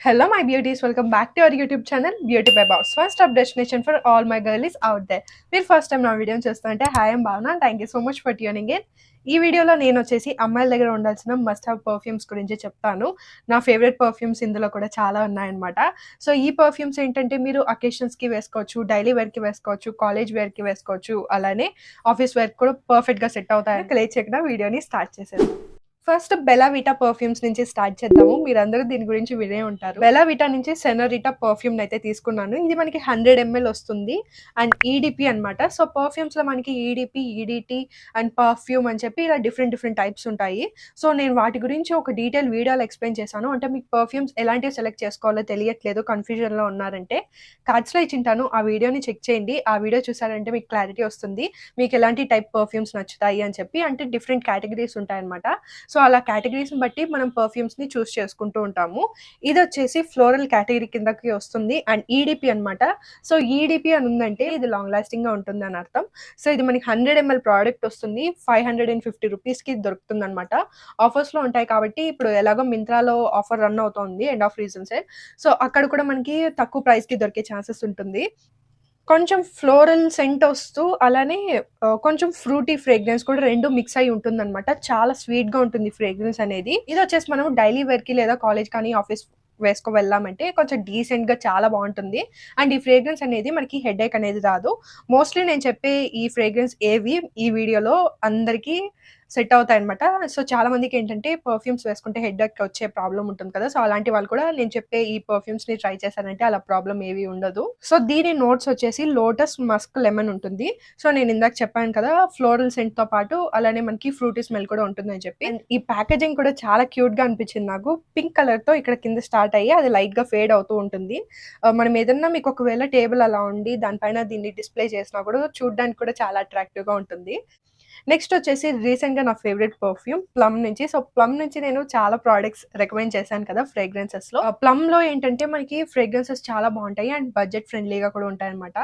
Hello, my beauties. Welcome back to our YouTube channel, Beauty by Boss. One stop destination for all my girlies out there. మీరు first time నా వీడియోని చూస్తుంటే hi and భావన, thank you so much for tuning in. ఈ వీడియోలో నేను వచ్చేసి అమ్మాయిల దగ్గర ఉండాల్సిన మస్ట్ హ్యావ్ పర్ఫ్యూమ్స్ గురించి చెప్తాను. నా ఫేవరెట్ పర్ఫ్యూమ్స్ ఇందులో కూడా చాలా ఉన్నాయన్నమాట. సో ఈ పర్ఫ్యూమ్స్ ఏంటంటే మీరు అకేషన్స్కి వేసుకోవచ్చు, డైలీ వేర్కి వేసుకోవచ్చు, కాలేజ్ వేర్కి వేసుకోవచ్చు, అలానే ఆఫీస్ వేర్కి కూడా పర్ఫెక్ట్గా సెట్ అవుతాయి. లేట్ చేయకుండా వీడియోని స్టార్ట్ చేసేది. ఫస్ట్ బెలా విటా పర్ఫ్యూమ్స్ నుంచి స్టార్ట్ చేద్దాము. మీరందరూ దీని గురించి వినే ఉంటారు. బెలా విటా నుంచి సెనోరిటా పర్ఫ్యూమ్ అయితే తీసుకున్నాను. ఇది మనకి 100 ml వస్తుంది అండ్ ఈడిపి అనమాట. సో పర్ఫ్యూమ్స్ లో మనకి ఈడిపి, ఈడిటి అండ్ పర్ఫ్యూమ్ అని చెప్పి ఇలా డిఫరెంట్ టైప్స్ ఉంటాయి. సో నేను వాటి గురించి ఒక డీటెయిల్ వీడియోలో ఎక్స్ప్లెయిన్ చేశాను. అంటే మీకు పర్ఫ్యూమ్స్ ఎలాంటివి సెలెక్ట్ చేసుకోవాలో తెలియట్లేదు, కన్ఫ్యూజన్ లో ఉన్నారంటే కార్డ్స్ లో ఇచ్చింటాను, ఆ వీడియోని చెక్ చేయండి. ఆ వీడియో చూసారంటే మీకు క్లారిటీ వస్తుంది, మీకు ఎలాంటి టైప్ పర్ఫ్యూమ్స్ నచ్చుతాయి అని చెప్పి. అంటే డిఫరెంట్ కేటగిరీస్ ఉంటాయి అనమాట. సో అలా కేటగిరీస్ని బట్టి మనం పర్ఫ్యూమ్స్ని చూస్ చేసుకుంటూ ఉంటాము. ఇది వచ్చేసి ఫ్లోరల్ కేటగిరీ కిందకి వస్తుంది అండ్ ఈడిపి అనమాట. సో ఈడిపి అని ఉందంటే ఇది లాంగ్ లాస్టింగ్గా ఉంటుంది అని అర్థం. సో ఇది మనకి 100 ml ప్రోడక్ట్ వస్తుంది, 550 రూపీస్కి దొరుకుతుంది అనమాట. ఆఫర్స్లో ఉంటాయి కాబట్టి ఇప్పుడు ఎలాగో మింత్రాలో ఆఫర్ రన్ అవుతుంది end of reason sale. So అక్కడ కూడా మనకి తక్కువ ప్రైస్కి దొరికే ఛాన్సెస్ ఉంటుంది. కొంచెం ఫ్లోరల్ సెంట్ వస్తూ అలానే కొంచెం ఫ్రూటీ ఫ్రేగ్రెన్స్ కూడా రెండు మిక్స్ అయి ఉంటుందన్నమాట. చాలా స్వీట్ గా ఉంటుంది ఫ్రేగ్రెన్స్ అనేది. ఇది వచ్చేసి మనం డైలీ వేర్ కి లేదా కాలేజ్ కానీ ఆఫీస్ వేసుకో వెళ్ళామంటే కొంచెం డీసెంట్ గా చాలా బాగుంటుంది. అండ్ ఈ ఫ్రేగ్రెన్స్ అనేది మనకి హెడ్ ఏక్ అనేది రాదు. మోస్ట్లీ నేను చెప్పే ఈ ఫ్రేగ్రెన్స్ ఏవి ఈ వీడియోలో అందరికీ సెట్ అవుతాయి అనమాట. సో చాలా మందికి ఏంటంటే పర్ఫ్యూమ్స్ వేసుకుంటే హెడ్ ఏక్ వచ్చే ప్రాబ్లం ఉంటుంది కదా. సో అలాంటి వాళ్ళు కూడా నేను చెప్పే ఈ పర్ఫ్యూమ్స్ ని ట్రై చేశారంటే అలా ప్రాబ్లం ఏవి ఉండదు. సో దీని నోట్స్ వచ్చేసి లోటస్, మస్క్, లెమన్ ఉంటుంది. సో నేను ఇందాక చెప్పాను కదా ఫ్లోరల్ సెంట్ తో పాటు అలానే మనకి ఫ్రూటీ స్మెల్ కూడా ఉంటుంది అని చెప్పి. అండ్ ఈ ప్యాకేజింగ్ కూడా చాలా క్యూట్ గా అనిపించింది నాకు. పింక్ కలర్ తో ఇక్కడ కింద స్టార్ట్ అయ్యి అది లైట్ గా ఫేడ్ అవుతూ ఉంటుంది. మనం ఏదన్నా మీకు ఒకవేళ టేబుల్ అలా ఉండి దానిపైన దీన్ని డిస్ప్లే చేసినా కూడా చూడడానికి కూడా చాలా అట్రాక్టివ్ గా ఉంటుంది. నెక్స్ట్ వచ్చేసి రీసెంట్ గా నా ఫేవరెట్ పర్ఫ్యూమ్ ప్లమ్ నుంచి. సో ప్లమ్ నుంచి నేను చాలా ప్రోడక్ట్స్ రికమెండ్ చేశాను కదా ఫ్రేగ్రెన్సెస్ లో. ప్లమ్ లో ఏంటంటే మనకి ఫ్రేగ్రెన్సెస్ చాలా బాగుంటాయి అండ్ బడ్జెట్ ఫ్రెండ్లీగా కూడా ఉంటాయి అనమాట.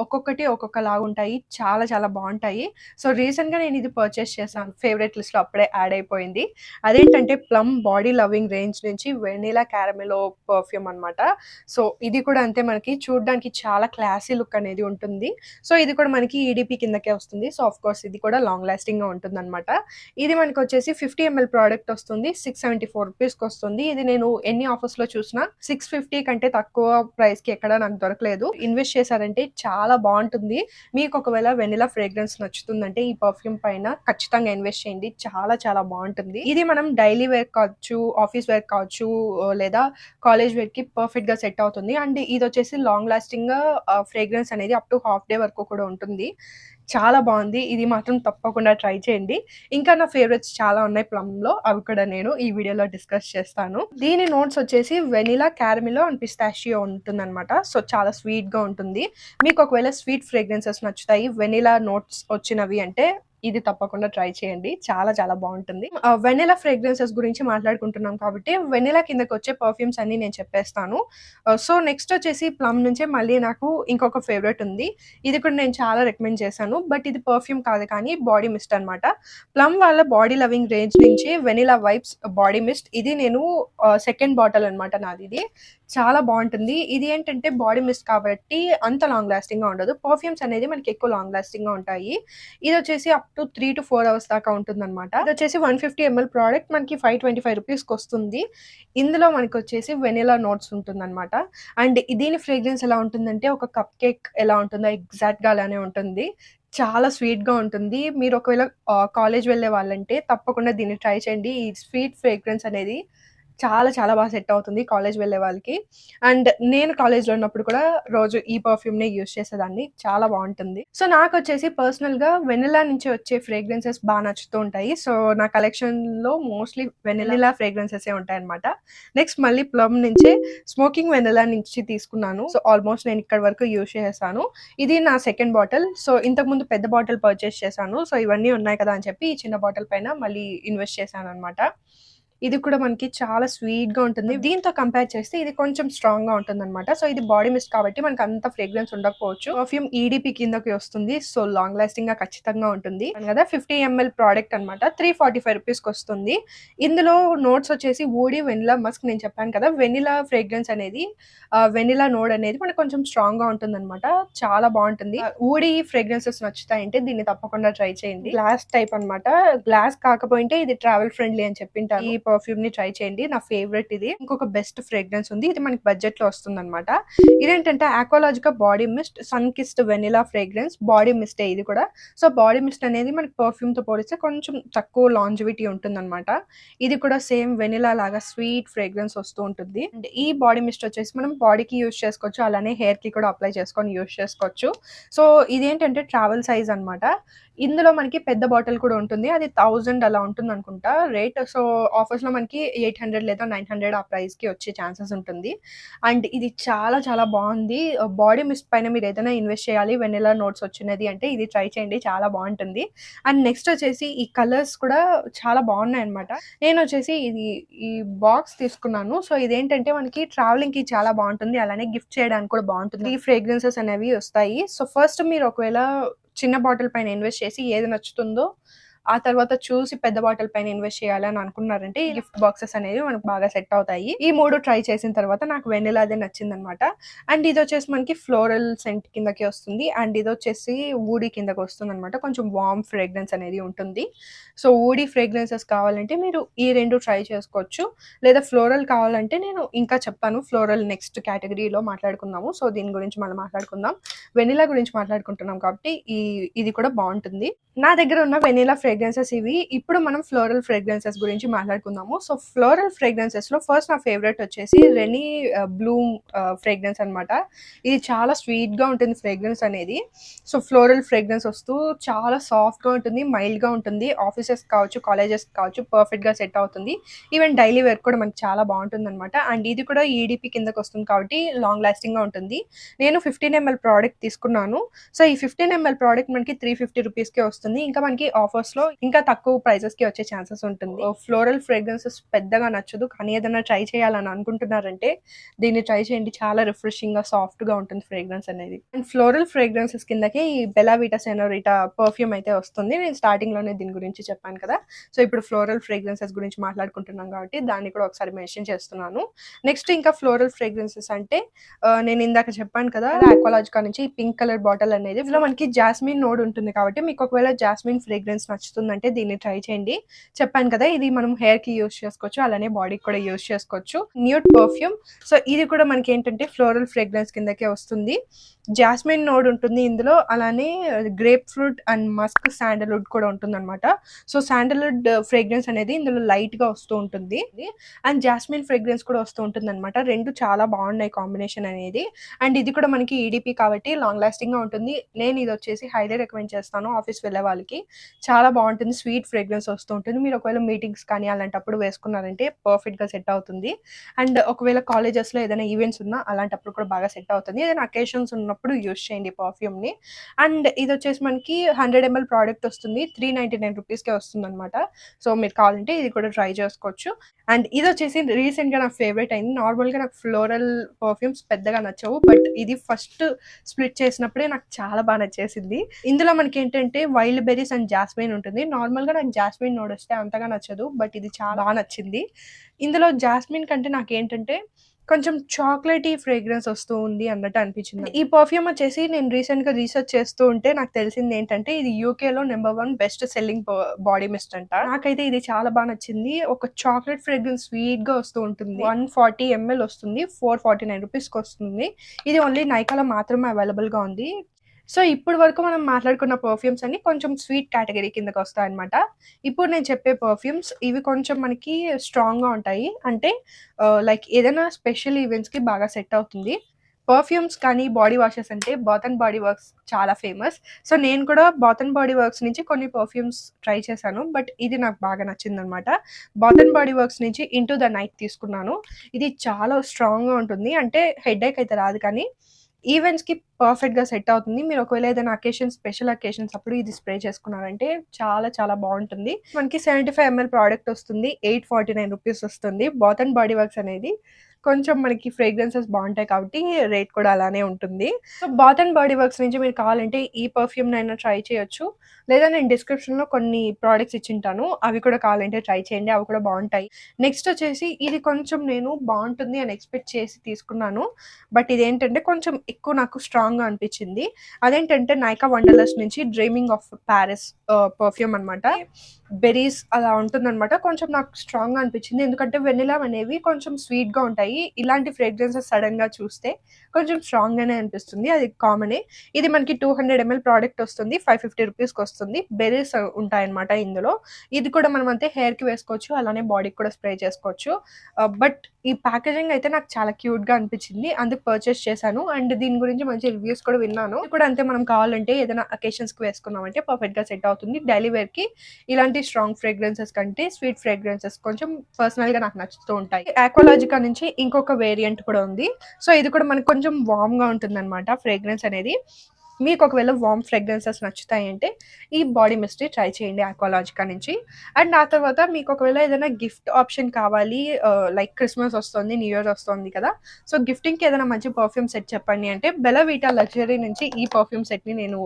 ఒక్కొక్కటి ఒక్కొక్క లాగా ఉంటాయి, చాలా బాగుంటాయి. సో రీసెంట్ గా నేను ఇది పర్చేస్ చేశాను, ఫేవరెట్ లిస్ట్ లో అప్పుడే యాడ్ అయిపోయింది. అదేంటంటే ప్లమ్ బాడీ లవింగ్ రేంజ్ నుంచి వెనిలా క్యారమెలో పర్ఫ్యూమ్ అనమాట. సో ఇది కూడా అంతే, మనకి చూడడానికి చాలా క్లాసీ లుక్ అనేది ఉంటుంది. సో ఇది కూడా మనకి ఈడిపి కిందకే వస్తుంది. సో ఆఫ్ కోర్స్ ఇది కూడా లాంగ్ లాస్టింగ్ గా ఉంటుంది అనమాట. ఇది మనకి వచ్చేసి 50 ml ప్రోడక్ట్ వస్తుంది, 674 రూపీస్ కి వస్తుంది. ఇది నేను ఎన్ని ఆఫర్స్ లో చూసినా 650 కంటే తక్కువ ప్రైస్ కి ఎక్కడ నాకు దొరకలేదు. ఇన్వెస్ట్ చేశారంటే చాలా బాగుంటుంది. మీకు ఒకవేళ వెనిలా ఫ్రేగ్రెన్స్ నచ్చుతుందంటే ఈ పర్ఫ్యూమ్ పైన ఖచ్చితంగా ఇన్వెస్ట్ చేయండి, చాలా బాగుంటుంది. ఇది మనం డైలీ వేర్ కావచ్చు, ఆఫీస్ వేర్ కావచ్చు, లేదా కాలేజ్ వేర్ కి పర్ఫెక్ట్ గా సెట్ అవుతుంది. అండ్ ఇది వచ్చేసి లాంగ్ లాస్టింగ్ గా ఫ్రేగ్రెన్స్ అనేది అప్ టు హాఫ్ డే వరకు కూడా ఉంటుంది. చాలా బాగుంది, ఇది మాత్రం తప్పకుండా ట్రై చేయండి. ఇంకా నా ఫేవరెట్స్ చాలా ఉన్నాయి ప్లమ్ లో, అవి కూడా నేను ఈ వీడియోలో డిస్కస్ చేస్తాను. దీని నోట్స్ వచ్చేసి వెనిలా, క్యారమిలో అండ్ పిస్తాషియో ఉంటుంది అనమాట. సో చాలా స్వీట్ గా ఉంటుంది. మీకు ఒకవేళ స్వీట్ ఫ్రేగ్రెన్సెస్ నచ్చుతాయి, వెనిలా నోట్స్ వచ్చినవి అంటే ఇది తప్పకుండా ట్రై చేయండి, చాలా బాగుంటుంది. వెనిలా ఫ్రేగ్రెన్సెస్ గురించి మాట్లాడుకుంటున్నాం కాబట్టి వెనిలా కిందకి వచ్చే పర్ఫ్యూమ్స్ అన్ని నేను చెప్పేస్తాను. సో నెక్స్ట్ వచ్చేసి ప్లమ్ నుంచే మళ్ళీ నాకు ఇంకొక ఫేవరెట్ ఉంది. ఇది కూడా నేను చాలా రికమెండ్ చేశాను, బట్ ఇది పర్ఫ్యూమ్ కాదు కానీ బాడీ మిస్ట్ అనమాట. ప్లమ్ వాళ్ళ బాడీ లవింగ్ రేంజ్ నుంచి వెనిలా వైబ్స్ బాడీ మిస్ట్. ఇది నేను సెకండ్ బాటిల్ అనమాట నాది. ఇది చాలా బాగుంటుంది. ఇది ఏంటంటే బాడీ మిస్ట్ కాబట్టి అంత లాంగ్ లాస్టింగ్ గా ఉండదు. పర్ఫ్యూమ్స్ అనేది మనకి ఎక్కువ లాంగ్ లాస్టింగ్ గా ఉంటాయి. ఇది వచ్చేసి అప్ టు 3 to 4 అవర్స్ దాకా ఉంటుంది అనమాట. ఇది వచ్చేసి 150 ml ప్రోడక్ట్ మనకి 525 రూపీస్కి వస్తుంది. ఇందులో మనకి వచ్చేసి వెనిలా నోట్స్ ఉంటుంది అనమాట. అండ్ దీని ఫ్రేగ్రెన్స్ ఎలా ఉంటుందంటే ఒక కప్ కేక్ ఎలా ఉంటుందో ఎగ్జాక్ట్ గా అలానే ఉంటుంది. చాలా స్వీట్ గా ఉంటుంది. మీరు ఒకవేళ కాలేజ్ వెళ్ళే వాళ్ళంటే తప్పకుండా దీన్ని ట్రై చేయండి. ఈ స్వీట్ ఫ్రేగ్రెన్స్ అనేది చాలా బాగా సెట్ అవుతుంది కాలేజ్ వెళ్ళే వాళ్ళకి. అండ్ నేను కాలేజ్లో ఉన్నప్పుడు కూడా రోజు ఈ పర్ఫ్యూమ్నే యూజ్ చేసేదాన్ని, చాలా బాగుంటుంది. సో నాకు వచ్చేసి పర్సనల్గా వెనిలా నుంచి వచ్చే ఫ్రేగ్రెన్సెస్ బాగా నచ్చుతూ ఉంటాయి. సో నా కలెక్షన్లో మోస్ట్లీ వెనిలా ఫ్రేగ్రెన్సెస్ ఉంటాయి అనమాట. నెక్స్ట్ మళ్ళీ ప్లమ్ నుంచే స్మోకింగ్ వెనిలా నుంచి తీసుకున్నాను. సో ఆల్మోస్ట్ నేను ఇక్కడ వరకు యూజ్ చేశాను. ఇది నా సెకండ్ బాటిల్. సో ఇంతకుముందు పెద్ద బాటిల్ పర్చేస్ చేశాను. సో ఇవన్నీ ఉన్నాయి కదా అని చెప్పి ఈ చిన్న బాటిల్ పైన మళ్ళీ ఇన్వెస్ట్ చేశాను అనమాట. ఇది కూడా మనకి చాలా స్వీట్ గా ఉంటుంది. దీంతో కంపేర్ చేస్తే ఇది కొంచెం స్ట్రాంగ్ గా ఉంటుంది అనమాట. సో ఇది బాడీ మిస్ట్ కాబట్టి మనకి అంత ఫ్రేగ్రెన్స్ ఉండకపోవచ్చు. పర్ఫ్యూమ్ ఈడిపి కిందకి వస్తుంది. సో లాంగ్ లాస్టింగ్ గా ఖచ్చితంగా ఉంటుంది కదా. 50 ml ప్రోడక్ట్ అనమాట. 345 రూపీస్ కి వస్తుంది. ఇందులో నోట్స్ వచ్చేసి వూడీ, వెనిలా, మస్క్. నేను చెప్పాను కదా వెనిలా ఫ్రేగ్రెన్స్ అనేది, వెనిలా నోడ్ అనేది మనకు కొంచెం స్ట్రాంగ్ గా ఉంటుంది అనమాట. చాలా బాగుంటుంది. వూడీ ఫ్రేగ్రెన్సెస్ నచ్చుతాయంటే దీన్ని తప్పకుండా ట్రై చేయండి. గ్లాస్ టైప్ అనమాట. గ్లాస్ కాకపోయింటే ఇది ట్రావెల్ ఫ్రెండ్లీ అని చెప్పింటాను. ఈ పర్ఫ్యూమ్ ని ట్రై చేయండి. నా ఫేవరెట్ ఇది. ఇంకొక బెస్ట్ ఫ్రేగ్రెన్స్ ఉంది. ఇది మనకి బడ్జెట్ లో వస్తుంది అనమాట. ఇదేంటంటే Aqualogica body mist sun kissed vanilla fragrance. Body mist ఇది కూడా. సో బాడీ మిస్ట్ అనేది మనకి పర్ఫ్యూమ్ తో పోలిస్తే కొంచెం తక్కువ లాంజివిటీ ఉంటుంది అనమాట. ఇది కూడా సేమ్ వెనిలా లాగా స్వీట్ ఫ్రేగ్రెన్స్ వస్తూ ఉంటుంది. అండ్ ఈ బాడీ మిస్ట్ వచ్చేసి మనం బాడీకి యూజ్ చేసుకోవచ్చు, అలానే హెయిర్ కి కూడా అప్లై చేసుకొని యూజ్ చేసుకోవచ్చు. సో ఇదేంటంటే ట్రావెల్ సైజ్ అనమాట. ఇందులో మనకి పెద్ద బాటిల్ కూడా ఉంటుంది. అది 1000 అలా ఉంటుంది అనుకుంటా రేట్. సో ఆఫర్స్ లో మనకి 800 లేదా 900 ఆ ప్రైస్ కి వచ్చే ఛాన్సెస్ ఉంటుంది. అండ్ ఇది చాలా చాలా బాగుంది. బాడీ మిస్ట్ పైన మీరు ఏదైనా ఇన్వెస్ట్ చేయాలి, వెనిలా నోట్స్ వచ్చినది అంటే ఇది ట్రై చేయండి, చాలా బాగుంటుంది. అండ్ నెక్స్ట్ వచ్చేసి ఈ కలర్స్ కూడా చాలా బాగున్నాయి అనమాట. నేను వచ్చేసి ఇది ఈ బాక్స్ తీసుకున్నాను. సో ఇదేంటంటే మనకి ట్రావెలింగ్ కి చాలా బాగుంటుంది, అలానే గిఫ్ట్ చేయడానికి కూడా బాగుంటుంది. ఈ ఫ్రేగ్రెన్సెస్ అనేవి వస్తాయి. సో ఫస్ట్ మీరు ఒకవేళ చిన్న బాటిల్ పైన ఇన్వెస్ట్ చేసి ఏది నచ్చుతుందో ఆ తర్వాత చూసి పెద్ద బాటిల్ పైన ఇన్వెస్ట్ చేయాలని అనుకున్నారంటే ఈ గిఫ్ట్ బాక్సెస్ అనేవి మనకు బాగా సెట్ అవుతాయి. ఈ 3 ట్రై చేసిన తర్వాత నాకు వెనిలా అదే నచ్చింది అనమాట. అండ్ ఇది వచ్చేసి మనకి ఫ్లోరల్ సెంట్ కిందకి వస్తుంది. అండ్ ఇది వచ్చేసి వూడీ కిందకి వస్తుంది అనమాట. కొంచెం వార్మ్ ఫ్రేగ్రెన్స్ అనేది ఉంటుంది. సో వూడీ ఫ్రేగ్రెన్సెస్ కావాలంటే మీరు ఈ 2 ట్రై చేసుకోవచ్చు. లేదా ఫ్లోరల్ కావాలంటే నేను ఇంకా చెప్తాను. ఫ్లోరల్ నెక్స్ట్ కేటగిరీలో మాట్లాడుకుందాము. సో దీని గురించి మనం మాట్లాడుకుందాం. వెనిలా గురించి మాట్లాడుకుంటున్నాం కాబట్టి ఇది కూడా బాగుంటుంది. నా దగ్గర ఉన్న వెనిలా ఫ్రేగ్రెన్సెస్ ఇవి. ఇప్పుడు మనం ఫ్లోరల్ ఫ్రేగ్రెన్సెస్ గురించి మాట్లాడుకుందాము. సో ఫ్లోరల్ ఫ్రేగ్రెన్సెస్ లో ఫస్ట్ నా ఫేవరెట్ వచ్చేసి రెనీ బ్లూమ్ ఫ్రేగ్రెన్స్ అనమాట. ఇది చాలా స్వీట్ గా ఉంటుంది ఫ్రేగ్రెన్స్ అనేది. సో ఫ్లోరల్ ఫ్రేగ్రెన్స్ వస్తూ చాలా సాఫ్ట్ గా ఉంటుంది, మైల్డ్ గా ఉంటుంది. ఆఫీసెస్ కావచ్చు, కాలేజెస్ కావచ్చు పర్ఫెక్ట్ గా సెట్ అవుతుంది. ఈవెన్ డైలీ వేర్ కూడా మనకి చాలా బాగుంటుంది అనమాట. అండ్ ఇది కూడా ఈడిపి కిందకి వస్తుంది కాబట్టి లాంగ్ లాస్టింగ్ గా ఉంటుంది. నేను 15 ml ప్రోడక్ట్ తీసుకున్నాను. సో ఈ 15 ml ప్రోడక్ట్ మనకి 350 రూపీస్ కే వస్తుంది. ఇంకా మనకి ఆఫర్స్ లో ఇంకా తక్కువ ప్రైజెస్ కి వచ్చే ఛాన్సెస్ ఉంటుంది. ఫ్లోరల్ ఫ్రేగ్రెన్సెస్ పెద్దగా నచ్చదు, కానీ ఏదైనా ట్రై చేయాలని అనుకుంటున్నారంటే దీన్ని ట్రై చేయండి. చాలా రిఫ్రెషింగ్ గా సాఫ్ట్ గా ఉంటుంది ఫ్రేగ్రెన్స్ అనేది. అండ్ ఫ్లోరల్ ఫ్రేగ్రెన్సెస్ కిందకి ఈ బెలా విటా సెనోరిటా పర్ఫ్యూమ్ అయితే వస్తుంది. నేను స్టార్టింగ్ లోనే దీని గురించి చెప్పాను కదా. సో ఇప్పుడు ఫ్లోరల్ ఫ్రేగ్రెన్సెస్ గురించి మాట్లాడుకుంటున్నాం కాబట్టి దాన్ని కూడా ఒకసారి మెన్షన్ చేస్తున్నాను. నెక్స్ట్ ఇంకా ఫ్లోరల్ ఫ్రేగ్రెన్సెస్ అంటే నేను ఇందాక చెప్పాను కదా ఆక్వాలాజికా నుంచి ఈ పింక్ కలర్ బాటిల్ అనేది. ఇందులో మనకి జాస్మిన్ నోడ్ ఉంటుంది కాబట్టి మీకు ఒకవేళ జాస్మిన్ ఫ్రేగ్రెన్స్ నచ్చుతుందంటే దీన్ని ట్రై చేయండి. చెప్పాను కదా ఇది మనం హెయిర్ కి యూజ్ చేసుకోవచ్చు, అలానే బాడీకి కూడా యూజ్ చేసుకోవచ్చు. Nude perfume. సో ఇది కూడా మనకి ఏంటంటే ఫ్లోరల్ ఫ్రేగ్రెన్స్ కిందకే వస్తుంది. జాస్మిన్ నోడ్ ఉంటుంది ఇందులో, అలానే grape fruit and Musk sandalwood కూడా ఉంటుంది అనమాట. సో శాండల్వుడ్ ఫ్రేగ్రెన్స్ అనేది ఇందులో లైట్ గా వస్తూ ఉంటుంది. అండ్ జాస్మిన్ ఫ్రేగ్రెన్స్ కూడా వస్తూ ఉంటుంది అనమాట. రెండు చాలా బాగున్నాయి కాంబినేషన్ అనేది. అండ్ ఇది కూడా మనకి ఈడిపి కాబట్టి లాంగ్ లాస్టింగ్ గా ఉంటుంది. నేను ఇది వచ్చేసి హైలీ రికమెండ్ చేస్తాను ఆఫీస్ వెళ్ళే వాళ్ళకి. చాలా బాగుంటుంది, స్వీట్ ఫ్రేగ్రెన్స్ వస్తూ ఉంటుంది. మీరు ఒకవేళ మీటింగ్స్ కానీ అలాంటప్పుడు వేసుకున్నారంటే పర్ఫెక్ట్ గా సెట్ అవుతుంది. అండ్ ఒకవేళ కాలేజెస్ లో ఏదైనా ఈవెంట్స్ ఉన్నా అలాంటప్పుడు కూడా బాగా సెట్ అవుతుంది. ఏదైనా అకేషన్స్ ఉన్నప్పుడు యూజ్ చేయండి పర్ఫ్యూమ్ ని. అండ్ ఇది వచ్చేసి మనకి 100 ml ప్రోడక్ట్ వస్తుంది. 399 రూపీస్ కే వస్తుంది అనమాట. సో మీరు కావాలంటే ఇది కూడా ట్రై చేసుకోవచ్చు. అండ్ ఇది వచ్చేసి రీసెంట్ గా నాకు ఫేవరెట్ అయింది. నార్మల్ గా నాకు ఫ్లోరల్ పర్ఫ్యూమ్స్ పెద్దగా నచ్చవు, బట్ ఇది ఫస్ట్ స్ప్లిట్ చేసినప్పుడే నాకు చాలా బాగా నచ్చేసింది. ఇందులో మనకి ఏంటంటే వైల్డ్ బెర్రీస్ అండ్ జాస్మిన్ ఉంటుంది. నార్మల్ గా నాకు జాస్మిన్ నోడ్ వస్తే అంతగా నచ్చదు, బట్ ఇది చాలా బాగా నచ్చింది. ఇందులో జాస్మిన్ కంటే నాకు ఏంటంటే కొంచెం చాక్లెటీ ఫ్రేగ్రెన్స్ వస్తూ ఉంది అన్నట్టు అనిపించింది. ఈ పర్ఫ్యూమ్ వచ్చేసి నేను రీసెంట్ గా రీసెర్చ్ చేస్తూ ఉంటే నాకు తెలిసింది ఏంటంటే ఇది యూకే లో number 1 best selling body mist అంట. నాకైతే ఇది చాలా బాగా నచ్చింది. ఒక చాక్లెట్ ఫ్రేగ్రెన్స్ స్వీట్ గా వస్తూ ఉంటుంది. 140 ml వస్తుంది. 449 రూపీస్ కి వస్తుంది. ఇది ఓన్లీ నైకాలో మాత్రమే అవైలబుల్ గా ఉంది. సో ఇప్పుడు వరకు మనం మాట్లాడుకున్న పర్ఫ్యూమ్స్ అన్ని కొంచెం స్వీట్ కేటగిరీ కిందకి వస్తాయి అనమాట. ఇప్పుడు నేను చెప్పే పర్ఫ్యూమ్స్ ఇవి కొంచెం మనకి స్ట్రాంగ్ గా ఉంటాయి. అంటే లైక్ ఏదైనా స్పెషల్ ఈవెంట్స్ కి బాగా సెట్ అవుతుంది. పర్ఫ్యూమ్స్ కానీ బాడీ వాషెస్ అంటే బాత్ అండ్ బాడీ వర్క్స్ చాలా ఫేమస్. సో నేను కూడా బాత్ అండ్ బాడీ వర్క్స్ నుంచి కొన్ని పర్ఫ్యూమ్స్ ట్రై చేశాను, బట్ ఇది నాకు బాగా నచ్చింది అనమాట. బాత్ అండ్ బాడీ వర్క్స్ నుంచి ఇంటూ ద నైట్ తీసుకున్నాను. ఇది చాలా స్ట్రాంగ్ గా ఉంటుంది. అంటే హెడ్ ఏక్ అయితే రాదు, కానీ ఈవెంట్స్‌కి పర్ఫెక్ట్‌గా సెట్ అవుతుంది. మీరు ఒకవేళ ఏదైనా స్పెషల్ అకేషన్స్ అప్పుడు ఇది స్ప్రే చేసుకున్నారంటే చాలా చాలా బావుంటుంది. మనకి 75 ఎంఎల్ ప్రోడక్ట్ వస్తుంది. ₹849 వస్తుంది. బాత్ అండ్ బాడీ వర్క్స్ అనేది కొంచెం మనకి ఫ్రేగ్రెన్సెస్ బావుంటాయి కాబట్టి రేట్ కూడా అలానే ఉంటుంది. So, bath and body works నుంచి మీరు కావాలంటే ఈ పర్ఫ్యూమ్‌నైనా ట్రై చేయొచ్చు. లేదా నేను డిస్క్రిప్షన్‌లో కొన్ని ప్రొడక్ట్స్ ఇచ్చింటాను. అవి కూడా కావాలంటే ట్రై చేయండి. అవి కూడా బావుంటాయి. నెక్స్ట్ వచ్చేసి ఇది కొంచెం నేను బావుంటుంది అని ఎక్స్‌పెక్ట్ చేసి తీసుకున్నాను. బట్ ఇదేంటంటే కొంచెం ఎక్కువ నాకు స్ట్రాంగ్‌గా అనిపించింది. అదేంటంటే 'నైకా వండర్లస్ట్' నుంచి 'డ్రీమింగ్ ఆఫ్ పారిస్' పర్ఫ్యూమ్ అనమాట. బెర్రీస్ అలా ఉంటుందనమాట. కొంచెం నాకు స్ట్రాంగ్‌గా అనిపించింది. ఎందుకంటే వెనిలా అనేవి కొంచెం స్వీట్‌గా ఉంటాయి. ఇలాంటి ఫ్రేగ్రెన్సెస్ సడెన్‌గా చూస్తే కొంచెం స్ట్రాంగ్‌గానే అనిపిస్తుంది. అది కామనే. ఇది మనకి 200 ఎంఎల్ ప్రోడక్ట్ వస్తుంది. ₹550కి వస్తుంది. బెర్రీస్ ఉంటాయన్నమాట ఇందులో. ఇది కూడా మనం అంతే హెయిర్‌కి వేసుకోవచ్చు. అలానే బాడీకి కూడా స్ప్రే చేసుకోవచ్చు. బట్ ఈ ప్యాకేజింగ్ అయితే నాకు చాలా క్యూట్‌గా అనిపించింది. అందుకు పర్చేస్ చేశాను. అండ్ దీని గురించి మంచి రివ్యూస్ కూడా విన్నాను. ఇది కూడా అంతే మనం కావాలంటే ఏదైనా అకేషన్స్‌కి వేసుకున్నామంటే పర్ఫెక్ట్‌గా సెట్ అవుతుంది. డైలీ వేర్‌కి ఇలాంటి స్ట్రాంగ్ ఫ్రేగ్రెన్సెస్ కంటే స్వీట్ ఫ్రేగ్రెన్సెస్ కొంచెం పర్సనల్‌గా నాకు నచ్చుతూ ఉంటాయి. ఆక్వాలాజికా నుంచి ఇంకొక వేరియంట్ కూడా ఉంది. సో, ఇది కూడా మనకు కొంచెం వార్మ్‌గా ఉంటుందన్నమాట ఫ్రేగ్రెన్స్ అనేది. మీకు ఒకవేళ వార్మ్ ఫ్రేగ్రెన్సెస్ నచ్చుతాయంటే ఈ బాడీ మిస్ట్‌ని ట్రై చేయండి ఆక్వాలాజికా నుంచి. అండ్ ఆ తర్వాత మీకు ఒకవేళ ఏదైనా గిఫ్ట్ ఆప్షన్ కావాలి లైక్ క్రిస్మస్ వస్తుంది, న్యూ ఇయర్ వస్తుంది కదా! సో, గిఫ్టింగ్‌కి ఏదైనా మంచి పర్ఫ్యూమ్ సెట్ చెప్పండి అంటే బెల్లా విటా లగ్జరీ నుంచి ఈ పర్ఫ్యూమ్ సెట్‌ని నేను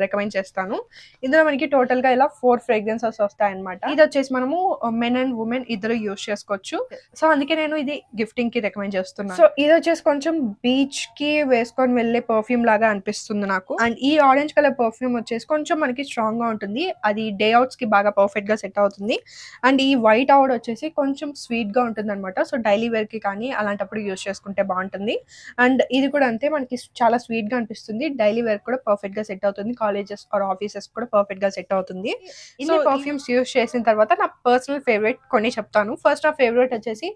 రికమెండ్ చేస్తాను. ఇందులో మనకి టోటల్‌గా ఇలా 4 ఫ్రేగ్రెన్సెస్ వస్తాయన్నమాట. ఇదొచ్చేసి మనము మెన్ అండ్ వుమెన్ ఇద్దరు యూజ్ చేసుకోవచ్చు. సో, అందుకే నేను ఇది గిఫ్టింగ్‌కి రికమెండ్ చేస్తున్నాను. సో, ఇదొచ్చేసి కొంచెం బీచ్‌కి వేసుకొని వెళ్ళే పర్ఫ్యూమ్ లాగా అనిపిస్తుంది నాకు. అండ్ ఈ ఆరెంజ్ కలర్ పర్ఫ్యూమ్ వచ్చేసి కొంచెం మనకి స్ట్రాంగ్‌గా ఉంటుంది. అది డే అవుట్స్‌కి బాగా పర్ఫెక్ట్‌గా సెట్ అవుతుంది. అండ్ ఈ వైట్ ఔడ్ వచ్చేసి కొంచెం స్వీట్‌గా ఉంటుందన్నమాట. సో, డైలీ వేర్‌కి కానీ అలాంటప్పుడు యూజ్ చేసుకుంటే బావుంటుంది. అండ్ ఇది కూడా అంతే మనకి చాలా స్వీట్‌గా అనిపిస్తుంది. డైలీ వేర్ కూడా పర్ఫెక్ట్‌గా సెట్ అవుతుంది. కాలేజెస్ ఆర్ ఆఫీసెస్ కూడా పర్ఫెక్ట్‌గా సెట్ అవుతుంది. ఇన్ని పర్ఫ్యూమ్స్ యూజ్ చేసిన తర్వాత నా పర్సనల్ ఫేవరెట్ కొన్ని చెప్తాను. ఫస్ట్ నా ఫేవరెట్ వచ్చేసి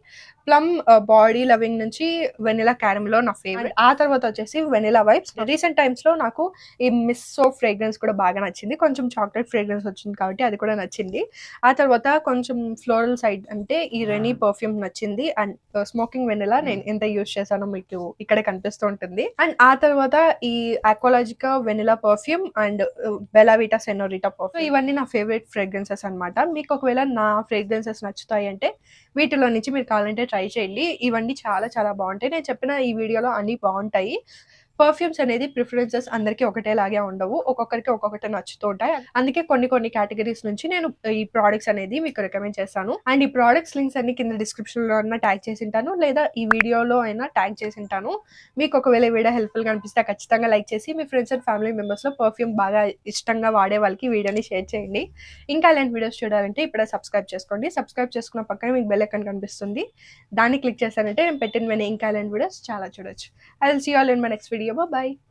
ప్లమ్ బాడీ లవింగ్ నుంచి వెనిలా క్యారమెల్ నా ఫేవరెట్. ఆ తర్వాత వచ్చేసి వెనిలా వైబ్స్. రీసెంట్ టైమ్స్‌లో నాకు ఈ మిస్ సోప్ ఫ్రేగ్రెన్స్ కూడా బాగా నచ్చింది. కొంచెం చాక్లెట్ ఫ్రేగ్రెన్స్ వచ్చింది కాబట్టి అది కూడా నచ్చింది. ఆ తర్వాత కొంచెం ఫ్లోరల్ సైడ్ అంటే ఈ రెనీ పర్ఫ్యూమ్ నచ్చింది. అండ్ స్మోకింగ్ వెనిలా నేను ఎంత యూజ్ చేశానో మీకు ఇక్కడే కనిపిస్తూ ఉంటుంది. అండ్ ఆ తర్వాత ఈ Aqualogica vanilla perfume and Bella Vita Senorita perfume. ఇవన్నీ నా ఫేవరెట్ ఫ్రేగ్రెన్సెస్ అనమాట. మీకు ఒకవేళ నా ఫ్రేగ్రెన్సెస్ నచ్చుతాయి అంటే వీటిలో నుంచి మీరు కావాలంటే ట్రై చేయండి. ఇవన్నీ చాలా చాలా బావుంటాయి. నేను చెప్పిన ఈ వీడియోలో అన్నీ బావుంటాయి. పర్ఫ్యూమ్స్ అనేది ప్రిఫరెన్సెస్ అందరికీ ఒకటేలాగే ఉండవు. ఒక్కొక్కరికి ఒక్కొక్కటి నచ్చుతూ ఉంటాయి. అందుకే కొన్ని కొన్ని కేటగరీస్ నుంచి నేను ఈ ప్రొడక్ట్స్ అనేది మీకు రికమెండ్ చేస్తాను. అండ్ ఈ ప్రొడక్ట్స్ లింక్స్ అన్ని కింద డిస్క్రిప్షన్‌లో అన్నా ట్యాగ్ చేసింటాను. లేదా ఈ వీడియోలో అయినా ట్యాగ్ చేసింటాను. మీకు ఒకవేళ ఈ వీడియో హెల్ప్‌ఫుల్‌గా అనిపిస్తే ఖచ్చితంగా లైక్ చేసి మీ ఫ్రెండ్స్ అండ్ ఫ్యామిలీ మెంబర్స్‌లో పర్ఫ్యూమ్ బాగా ఇష్టంగా వాడే వాళ్ళకి ఈ వీడియోని షేర్ చేయండి. ఇంకా ఇలాంటి వీడియోస్ చూడాలంటే ఇప్పుడే సబ్స్క్రైబ్ చేసుకోండి. సబ్స్క్రైబ్ చేసుకున్న పక్కనే మీకు బెల్ ఐకాన్ కనిపిస్తుంది. దాన్ని క్లిక్ చేశారంటే నేను పెట్టినవన్నీ ఇంకా ఇలాంటి వీడియోస్ చాలా చూడొచ్చు. I will see you all in my next video. Bye bye.